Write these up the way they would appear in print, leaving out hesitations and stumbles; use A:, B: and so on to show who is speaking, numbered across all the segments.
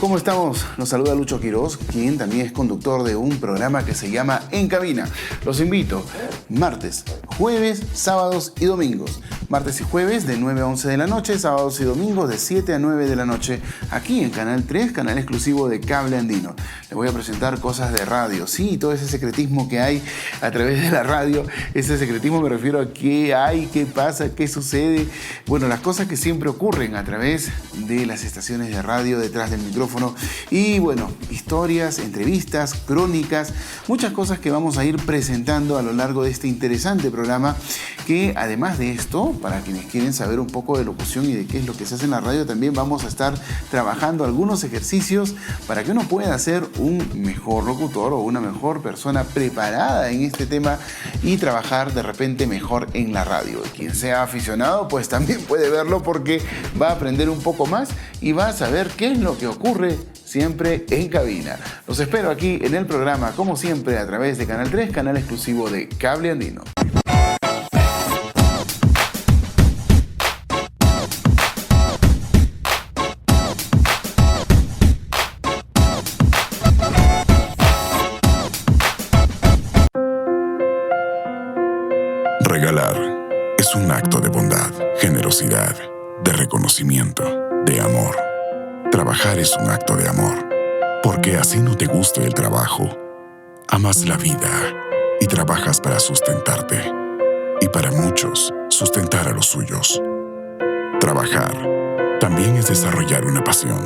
A: ¿Cómo estamos? Nos saluda Lucho Quiroz, quien también es conductor de un programa que se llama En Cabina. Los invito martes, jueves, sábados y domingos. Martes y jueves de 9 a 11 de la noche, sábados y domingos de 7 a 9 de la noche, aquí en Canal 3, canal exclusivo de Cable Andino. Les voy a presentar cosas de radio, sí, todo ese secretismo que hay a través de la radio. Ese secretismo me refiero a qué hay, qué pasa, qué sucede. Bueno, las cosas que siempre ocurren a través de las estaciones de radio, detrás del micrófono. Y bueno, historias, entrevistas, crónicas, muchas cosas que vamos a ir presentando a lo largo de este interesante programa, que además de esto, para quienes quieren saber un poco de locución y de qué es lo que se hace en la radio, también vamos a estar trabajando algunos ejercicios para que uno pueda ser un mejor locutor o una mejor persona preparada en este tema y trabajar de repente mejor en la radio. Quien sea aficionado, pues también puede verlo, porque va a aprender un poco más y va a saber qué es lo que ocurre siempre en cabina. Los espero aquí en el programa, como siempre, a través de Canal 3, canal exclusivo de Cable Andino.
B: Regalar es un acto de bondad, generosidad, de reconocimiento, de amor. Trabajar es un acto de amor, porque así no te guste el trabajo. Amas la vida y trabajas para sustentarte, y para muchos, sustentar a los suyos. Trabajar también es desarrollar una pasión,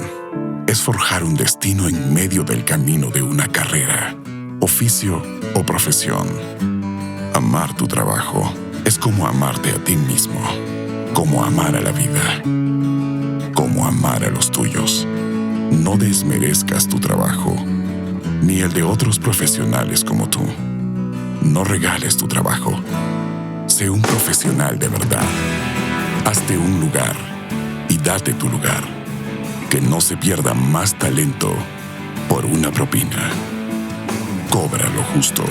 B: es forjar un destino en medio del camino de una carrera, oficio o profesión. Amar tu trabajo es como amarte a ti mismo, como amar a la vida, como amar a los tuyos. No desmerezcas tu trabajo, ni el de otros profesionales como tú. No regales tu trabajo. Sé un profesional de verdad. Hazte un lugar y date tu lugar. Que no se pierda más talento por una propina. Cobra lo justo.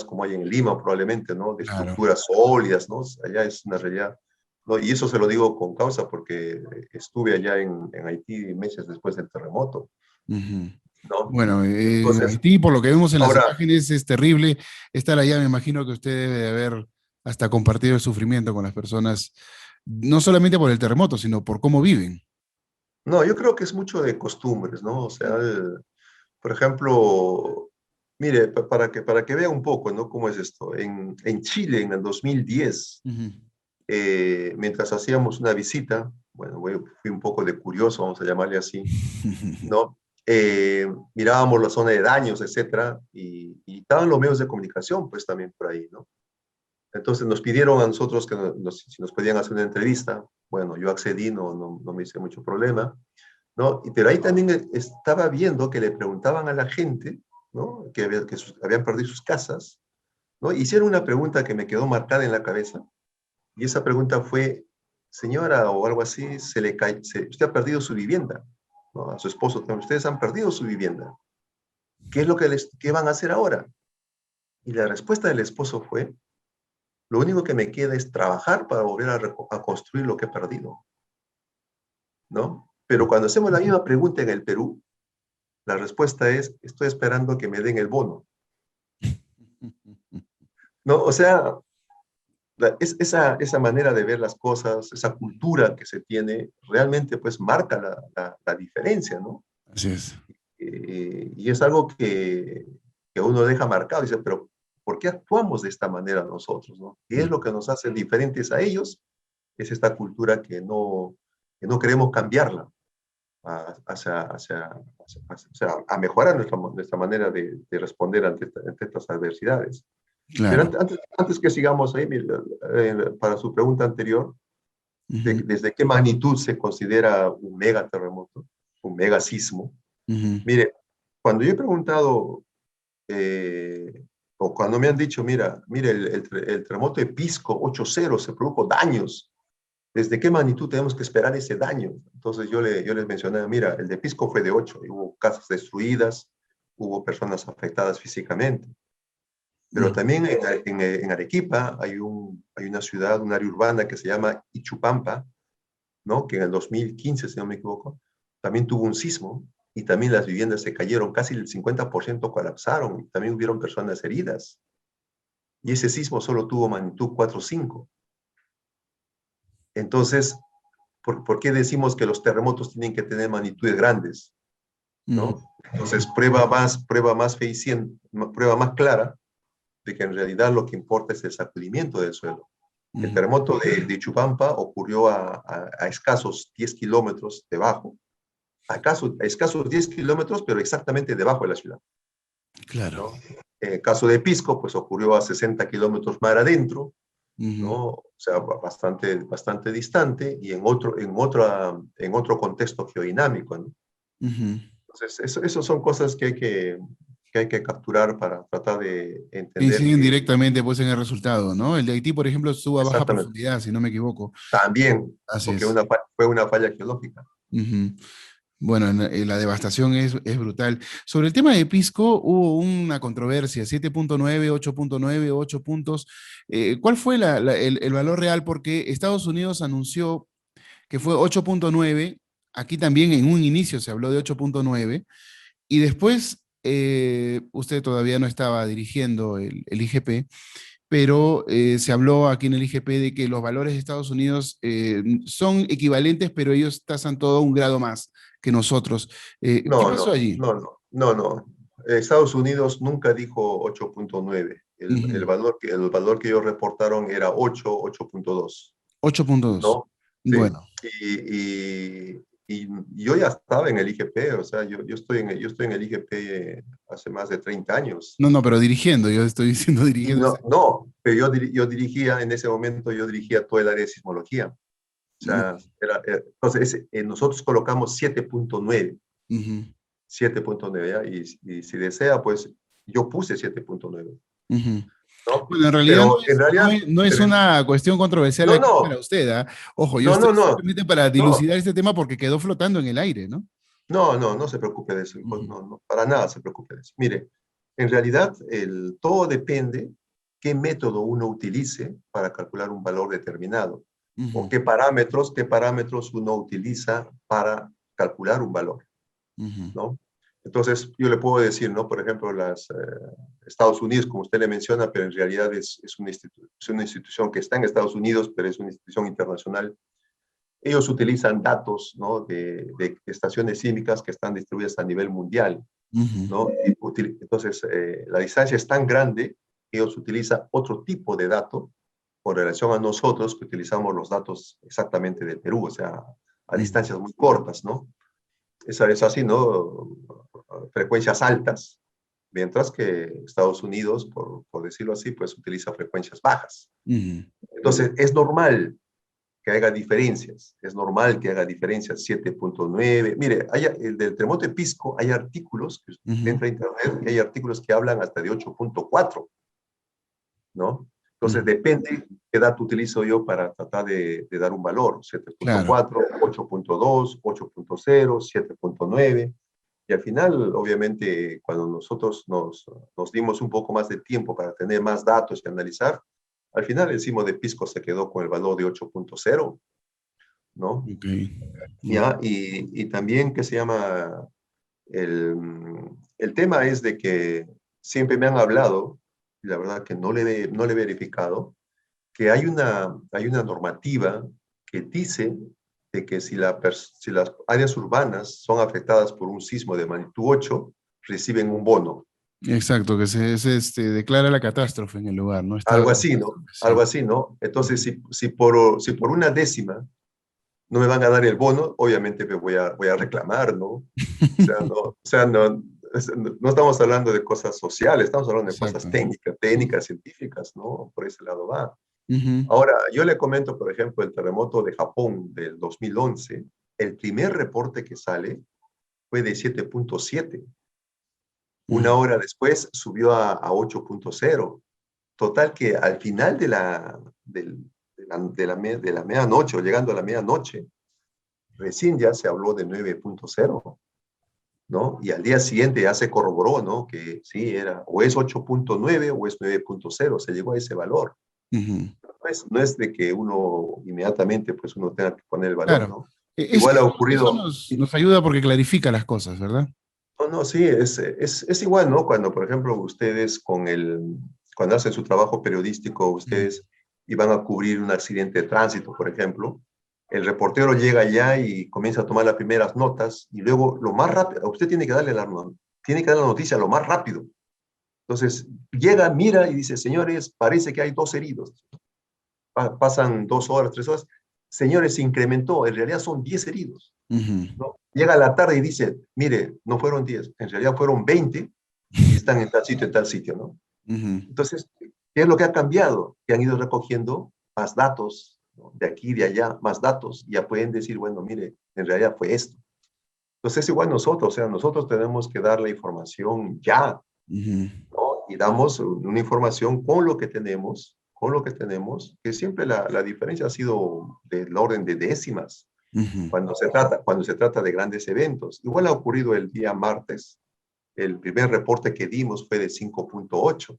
C: como hay en Lima probablemente, ¿no? De
A: Claro.
C: estructuras sólidas, ¿no? Allá es una realidad, ¿no? Y eso se lo digo con causa porque estuve allá en Haití meses después del terremoto,
A: Uh-huh.
C: ¿no?
A: Bueno,
C: Entonces,
A: Haití, por lo que vemos en las
C: ahora,
A: imágenes, es terrible estar allá. Me imagino que usted debe de haber hasta compartido el sufrimiento con las personas, no solamente por el terremoto, sino por cómo viven.
C: no, yo creo que es mucho de costumbres, ¿no? O sea, por ejemplo, mire, para que vea un poco, ¿no? Cómo es esto. En Chile, en el 2010,
A: Uh-huh.
C: mientras hacíamos una visita, bueno, fui un poco de curioso, vamos a llamarle así, ¿no? Mirábamos la zona de daños, etcétera, y estaban los medios de comunicación, pues también por ahí, ¿no? Entonces nos pidieron a nosotros que si nos podían hacer una entrevista. Bueno, yo accedí, no me hice mucho problema, ¿no? Pero ahí también estaba viendo que le preguntaban a la gente, ¿no? Que habían perdido sus casas, ¿no? Hicieron una pregunta que me quedó marcada en la cabeza, y esa pregunta fue: señora, o algo así, usted ha perdido su vivienda, ¿no? A su esposo también: ustedes han perdido su vivienda. ¿Qué es lo qué van a hacer ahora? Y la respuesta del esposo fue: lo único que me queda es trabajar para volver a construir lo que he perdido, ¿no? Pero cuando hacemos la misma pregunta en el Perú, la respuesta es: estoy esperando que me den el bono, ¿no? O sea, esa manera de ver las cosas, esa cultura que se tiene, realmente pues marca la diferencia, ¿no?
A: Así es.
C: Y es algo que uno deja marcado. Dice, pero ¿por qué actuamos de esta manera nosotros, no? ¿Qué es lo que nos hace diferentes a ellos? Es esta cultura que no queremos cambiarla a mejorar nuestra manera de responder ante estas adversidades.
A: Claro.
C: Pero antes que sigamos ahí, para su pregunta anterior,
A: Uh-huh.
C: ¿desde qué magnitud se considera un megaterremoto? un mega sismo.
A: Ujú.
C: Mire, cuando yo he preguntado, o cuando me han dicho, mire, el terremoto de Pisco 8.0 se produjo daños. ¿Desde qué magnitud tenemos que esperar ese daño? Entonces yo les mencioné, mira, el de Pisco fue de 8, y hubo casas destruidas, hubo personas afectadas físicamente. Pero
A: Mm.
C: también en Arequipa hay una ciudad, un área urbana que se llama Ichupampa, ¿no? Que en el 2015, si no me equivoco, también tuvo un sismo y también las viviendas se cayeron, casi el 50% colapsaron, y también hubieron personas heridas. Y ese sismo solo tuvo magnitud 4.5. Entonces, ¿por qué decimos que los terremotos tienen que tener magnitudes grandes?
A: Ujú.
C: ¿No? Entonces, prueba más clara de que en realidad lo que importa es el sacudimiento del suelo. El
A: Ujú.
C: terremoto de Chupampa ocurrió a escasos 10 kilómetros debajo, a escasos 10 kilómetros, pero exactamente debajo de la ciudad,
A: Claro.
C: ¿no? El caso de Pisco, pues ocurrió a 60 kilómetros más adentro,
A: Ujú.
C: ¿no? O sea, bastante distante y en otro contexto geodinámico, ¿no?
A: Ujú.
C: Entonces, eso son cosas que hay que capturar para tratar de
A: Que
C: entender
A: inciden
C: que
A: directamente pues, en el resultado, ¿no? El de Haití, por ejemplo, estuvo a baja
C: exactamente,
A: profundidad, si no me equivoco.
C: también,
A: Así
C: porque
A: es.
C: fue una falla geológica.
A: Ujú. Bueno, la devastación es brutal. Sobre el tema de Pisco hubo una controversia, 7.9, 8.9, 8 puntos. ¿Cuál fue el valor real? Porque Estados Unidos anunció que fue 8.9, aquí también en un inicio se habló de 8.9, y después usted todavía no estaba dirigiendo el IGP, pero se habló aquí en el IGP de que los valores de Estados Unidos son equivalentes, pero ellos tasan todo un grado más que nosotros. ¿Qué
C: No,
A: pasó
C: no,
A: allí?
C: no, no, no, no. Estados Unidos nunca dijo 8.9.
A: Ujú.
C: El valor que ellos reportaron era 8.2,
A: 8.2.
C: ¿no? Sí.
A: Bueno,
C: Y yo ya estaba en el IGP, o sea, yo estoy en el IGP hace más de 30 años.
A: no, no, pero dirigiendo, yo estoy diciendo
C: Y
A: dirigiendo.
C: no, pero yo dirigía, en ese momento yo dirigía todo el área de sismología. O sea, entonces nosotros colocamos 7.9.
A: Ujú.
C: 7.9, ¿ya? Y si desea, pues yo puse 7.9,
A: Ujú.
C: ¿no?
A: Bueno, en realidad
C: Pero en realidad,
A: no es
C: pero
A: una cuestión controversial
C: no,
A: aquí para
C: no,
A: usted, ¿ah? Ojo, yo
C: no,
A: estoy
C: no, no,
A: simplemente para
C: no,
A: dilucidar este tema porque quedó flotando en el aire, ¿no?
C: no se preocupe de eso,
A: Ujú.
C: no, no, para nada se preocupe de eso. Mire, en realidad todo depende qué método uno utilice para calcular un valor determinado, o
A: Ujú.
C: qué parámetros uno utiliza para calcular un valor,
A: Ujú.
C: ¿no? Entonces, yo le puedo decir, ¿no? Por ejemplo, Estados Unidos, como usted le menciona, pero en realidad es una institución que está en Estados Unidos, pero es una institución internacional. Ellos utilizan datos, ¿no? de estaciones sísmicas que están distribuidas a nivel mundial,
A: Ujú.
C: ¿no? Entonces, la distancia es tan grande que ellos utilizan otro tipo de dato con relación a nosotros, que utilizamos los datos exactamente de Perú, o sea, a
A: Ujú.
C: distancias muy cortas, ¿no? Es así, ¿no? Frecuencias altas, mientras que Estados Unidos, por decirlo así, pues utiliza frecuencias bajas.
A: Ujú.
C: Entonces, es normal que haga diferencias, es normal que haga diferencias 7.9. Mire, el del terremoto de Pisco, hay artículos, que usted
A: Ujú.
C: entra a internet, y hay artículos que hablan hasta de 8.4, ¿no? Entonces,
A: Ujú.
C: depende qué dato utilizo yo para tratar de dar un valor,
A: Claro.
C: 7.4, 8.2, 8.0, 7.9. Y al final, obviamente, cuando nosotros nos dimos un poco más de tiempo para tener más datos y analizar, al final el sismo de Pisco se quedó con el valor de 8.0, ¿no?
A: Ok. Ok.
C: ¿Ya? Y también, ¿qué se llama? El, el tema es de que siempre me han hablado, y la verdad que no le he verificado, que hay una normativa que dice de que si las áreas urbanas son afectadas por un sismo de magnitud 8, reciben un bono.
A: Exacto, que declara la catástrofe en el lugar, ¿no? Estado
C: Algo
A: de
C: así, ¿no?
A: catástrofe, sí.
C: Algo así, ¿no? Entonces,
A: Ujú.
C: si por una décima no me van a dar el bono, obviamente me voy a reclamar, ¿no? No estamos hablando de cosas sociales, estamos hablando de cosas
A: Exacto.
C: técnicas, científicas, ¿no? Por ese lado va.
A: Ujú.
C: Ahora, yo le comento, por ejemplo, el terremoto de Japón del 2011, el primer reporte que sale fue de 7.7. Una hora después subió a 8.0. Total que al final de la medianoche, o llegando a la medianoche, recién ya se habló de 9.0, ¿no? Y al día siguiente ya se corroboró, ¿no? Que sí, era o es 8.9 o es 9.0, se llegó a ese valor. Pues no es de que uno inmediatamente, pues uno tenga que poner el valor,
A: Claro.
C: ¿no? Igual ha
A: Eso
C: ocurrido.
A: nos ayuda porque clarifica las cosas, ¿verdad?
C: No, no, sí, es igual, ¿no? Cuando, por ejemplo, ustedes cuando hacen su trabajo periodístico, ustedes iban a cubrir un accidente de tránsito, por ejemplo, el reportero llega allá y comienza a tomar las primeras notas y luego lo más rápido, usted tiene que dar la noticia lo más rápido. Entonces, llega, mira y dice, señores, parece que hay 2 heridos. Pasan 2 horas, 3 horas. Señores, se incrementó, en realidad son 10 heridos. ¿No? Llega a la tarde y dice, mire, no fueron 10, en realidad fueron 20 y están en tal sitio, ¿no? Entonces, ¿qué es lo que ha cambiado? Que han ido recogiendo más datos, ¿no? De aquí, de allá, más datos, y ya pueden decir, bueno, mire, en realidad fue esto. Entonces, es igual nosotros, o sea, nosotros tenemos que dar la información ya, ¿no? Y damos una información con lo que tenemos, que siempre la diferencia ha sido del orden de décimas. Cuando se trata de grandes eventos. Igual ha ocurrido el día martes, el primer reporte que dimos fue de 5.8,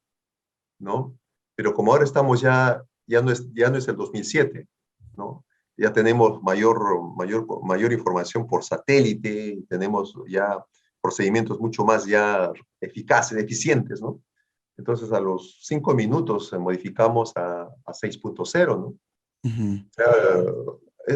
C: ¿no? Pero como ahora estamos ya no es el 2007, ¿no? Ya tenemos mayor información por satélite, tenemos ya procedimientos mucho más ya eficaces, eficientes, ¿no? Entonces a los 5 minutos modificamos a 6.0, ¿no? O sea,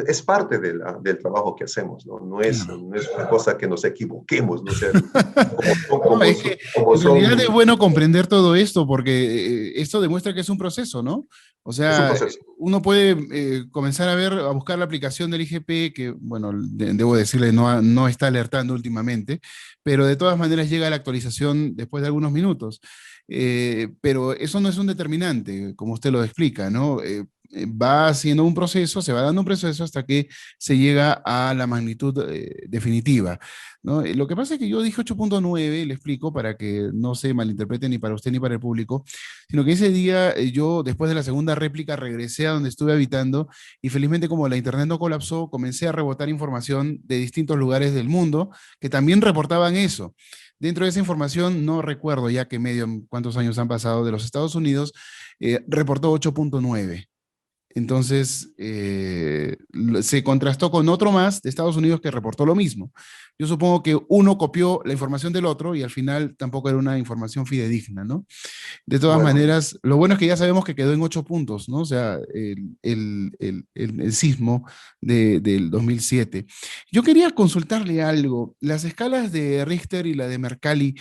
C: es parte del trabajo que hacemos, ¿no? No es
A: Claro.
C: una cosa que nos equivoquemos, ¿no? O sea,
A: No, es que
C: como
A: en realidad es
C: son,
A: bueno comprender todo esto porque esto demuestra que es un proceso, ¿no? O
C: es un
A: sea,
C: proceso.
A: uno puede comenzar a buscar la aplicación del IGP, que, bueno, debo decirle, no está alertando últimamente, pero de todas maneras llega la actualización después de algunos minutos. Pero eso no es un determinante, como usted lo explica, ¿no? Va haciendo un proceso, se va dando un proceso hasta que se llega a la magnitud definitiva, ¿no? Lo que pasa es que yo dije 8.9, le explico, para que no se malinterprete ni para usted ni para el público, sino que ese día yo, después de la segunda réplica, regresé a donde estuve habitando y felizmente como la internet no colapsó, comencé a rebotar información de distintos lugares del mundo que también reportaban eso. Dentro de esa información, no recuerdo ya qué medio, cuántos años han pasado de los Estados Unidos, reportó 8.9. Entonces, se contrastó con otro más de Estados Unidos que reportó lo mismo. Yo supongo que uno copió la información del otro y al final tampoco era una información fidedigna, ¿no? De todas
C: Bueno,
A: maneras, lo bueno es que ya sabemos que quedó en 8 puntos, ¿no? O sea, el sismo del 2007. Yo quería consultarle algo. Las escalas de Richter y la de Mercalli,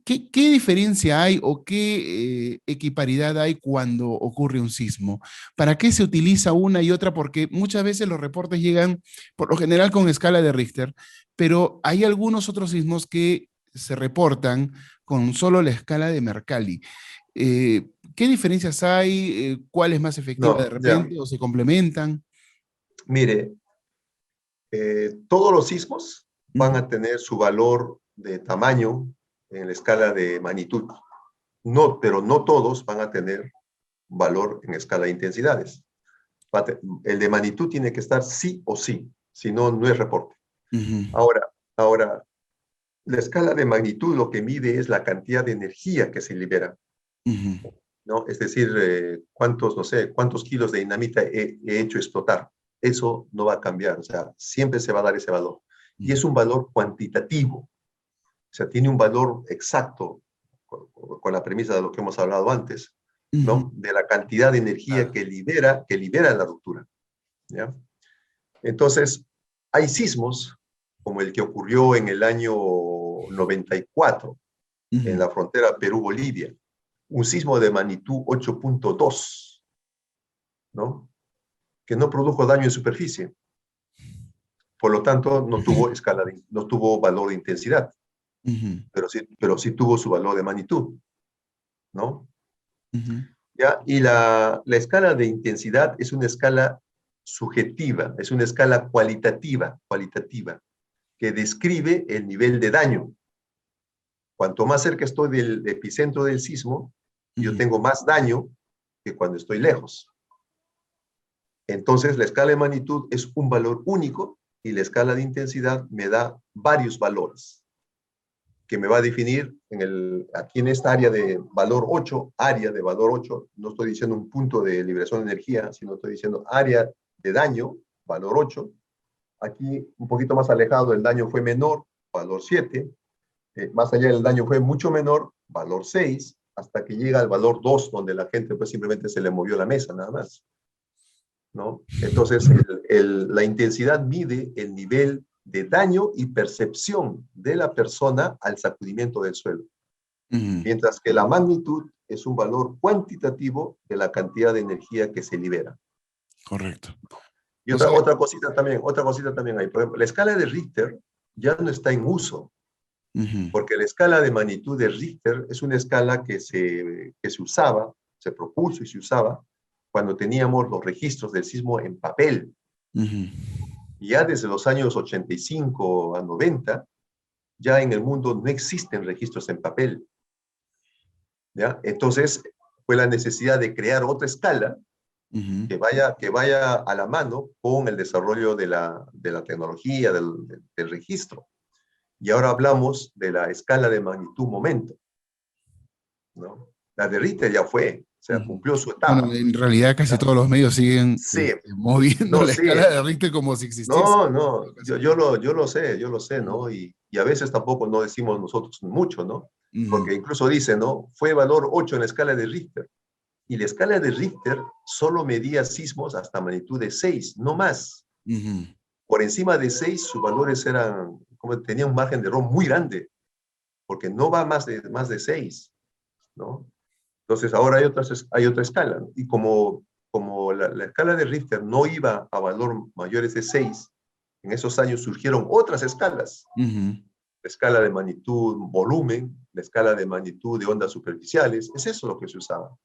A: ¿qué diferencia hay o qué equiparidad hay cuando ocurre un sismo? ¿Para qué se utiliza una y otra? Porque muchas veces los reportes llegan, por lo general, con escala de Richter, pero hay algunos otros sismos que se reportan con solo la escala de Mercalli. ¿Qué diferencias hay? ¿Cuál es más efectiva de
C: no, ya,
A: repente o se complementan?
C: mire, todos los sismos van
A: Ujú,
C: a tener su valor de tamaño en la escala de magnitud. No, pero no todos van a tener valor en escala de intensidades. El de magnitud tiene que estar sí o sí, si no, no es reporte.
A: ujú,
C: Ahora, la escala de magnitud lo que mide es la cantidad de energía que se libera,
A: ujú,
C: ¿no? Es decir, no sé, cuántos kilos de dinamita he hecho explotar. Eso no va a cambiar, o sea, siempre se va a dar ese valor. Y es un valor cuantitativo, o sea, tiene un valor exacto con la premisa de lo que hemos hablado antes,
A: ujú,
C: ¿no? De la cantidad de energía
A: claro,
C: que libera la ruptura, ¿ya? Entonces, hay sismos, como el que ocurrió en el año 94, en
A: ujú,
C: la frontera Perú-Bolivia, un sismo de magnitud 8.2, ¿no? Que no produjo daño en superficie. Por lo tanto, no tuvo valor de intensidad,
A: ujú,
C: pero sí tuvo su valor de magnitud, ¿no?
A: ujú,
C: ¿Ya? Y la escala de intensidad es una escala subjetiva, es una escala cualitativa. que describe el nivel de daño. Cuanto más cerca estoy del epicentro del sismo, yo tengo más daño que cuando estoy lejos. Entonces, la escala de magnitud es un valor único y la escala de intensidad me da varios valores que me va a definir aquí en esta área de valor 8, área de valor 8, no estoy diciendo un punto de liberación de energía, sino estoy diciendo área de daño, valor 8. Aquí, un poquito más alejado, el daño fue menor, valor 7. Más allá del daño fue mucho menor, valor 6, hasta que llega al valor 2, donde la gente pues simplemente se le movió la mesa, nada más, ¿no? Entonces, la intensidad mide el nivel de daño y percepción de la persona al sacudimiento del suelo. Mientras que la magnitud es un valor cuantitativo de la cantidad de energía que se libera.
A: Correcto.
C: Y otra cosita también hay. Por ejemplo, la escala de Richter ya no está en uso, porque la escala de magnitud de Richter es una escala que se usaba, se propuso y se usaba cuando teníamos los registros del sismo en papel. Y ya desde los años 85 a 90, ya en el mundo no existen registros en papel. ¿Ya? Entonces, fue la necesidad de crear otra escala que vaya a la mano con el desarrollo de la tecnología, del registro. Y ahora hablamos de la escala de magnitud-momento, ¿no? La de Richter ya fue, o sea, cumplió su etapa.
A: Bueno, en realidad casi todos los medios siguen moviendo la escala de Richter como si existiese.
C: Yo lo sé, ¿no? Y a veces tampoco no decimos nosotros mucho, ¿no? Porque incluso dice, ¿no? Fue valor 8 en la escala de Richter. Y la escala de Richter solo medía sismos hasta magnitud de 6, no más. Por encima de 6, sus valores tenían un margen de error muy grande, porque no va más de 6, ¿no? Entonces ahora hay otra escala, ¿no? Y como la escala de Richter no iba a valor mayores de 6, en esos años surgieron otras escalas. La escala de magnitud volumen, la escala de magnitud de ondas superficiales, es eso lo que se usaba,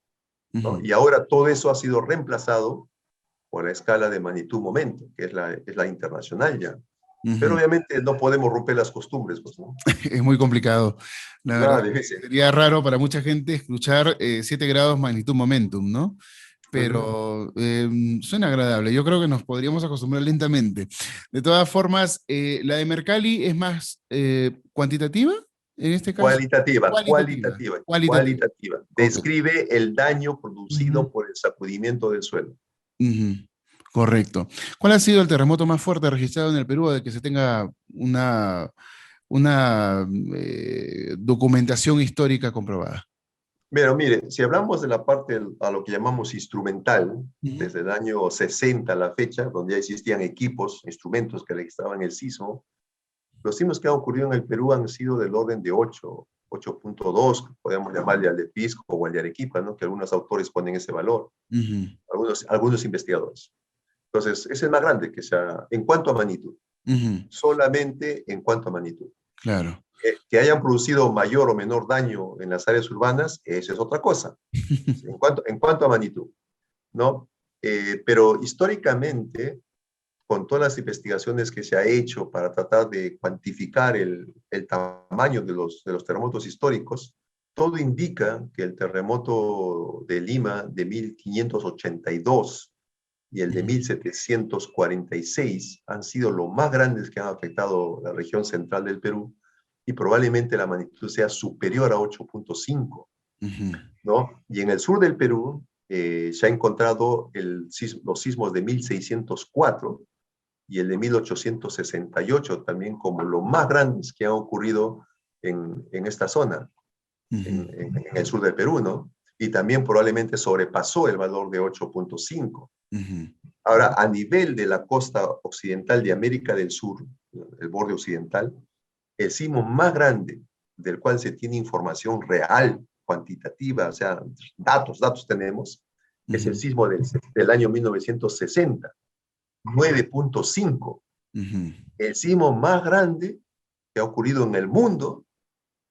C: ¿no? Y ahora todo eso ha sido reemplazado por la escala de magnitud momento, que es la internacional ya. Pero obviamente no podemos romper las costumbres, pues, ¿no?
A: Es muy complicado. La verdad,
C: difícil.
A: Sería raro para mucha gente escuchar 7 grados magnitud momentum, ¿no? Pero suena agradable. Yo creo que nos podríamos acostumbrar lentamente. De todas formas, la de Mercalli es más cuantitativa, en este caso.
C: Cualitativa. Describe el daño producido por el sacudimiento del suelo.
A: Correcto. ¿Cuál ha sido el terremoto más fuerte registrado en el Perú de que se tenga una documentación histórica comprobada?
C: Mire, si hablamos de la parte a lo que llamamos instrumental, desde el año 60 a la fecha, donde ya existían equipos, instrumentos que registraban el sismo, los sismos que han ocurrido en el Perú han sido del orden de 8.2, podemos llamarle al de Pisco o al de Arequipa, ¿no? Que algunos autores ponen ese valor, algunos investigadores. Entonces, es el más grande que sea en cuanto a magnitud. Solamente en cuanto a magnitud.
A: Claro.
C: Que hayan producido mayor o menor daño en las áreas urbanas, eso es otra cosa. en cuanto a magnitud, ¿no? Pero históricamente, con todas las investigaciones que se ha hecho para tratar de cuantificar el tamaño de los terremotos históricos, todo indica que el terremoto de Lima de 1582 y el de 1746 han sido los más grandes que han afectado la región central del Perú, y probablemente la magnitud sea superior a 8.5, ¿no? Y en el sur del Perú se ha encontrado los sismos de 1604 y el de 1868 también como los más grandes que han ocurrido en esta zona, en el sur del Perú, ¿no? Y también probablemente sobrepasó el valor de 8.5. Ahora, a nivel de la costa occidental de América del Sur, el borde occidental, el sismo más grande del cual se tiene información real, cuantitativa, o sea, datos tenemos, es el sismo del año 1960, 9.5. El sismo más grande que ha ocurrido en el mundo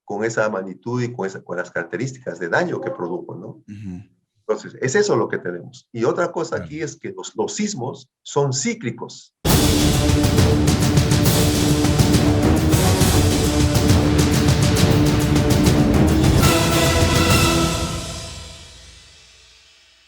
C: con esa magnitud y con las características de daño que produjo, ¿no? Entonces, es eso lo que tenemos. Y otra cosa aquí es que los sismos son cíclicos.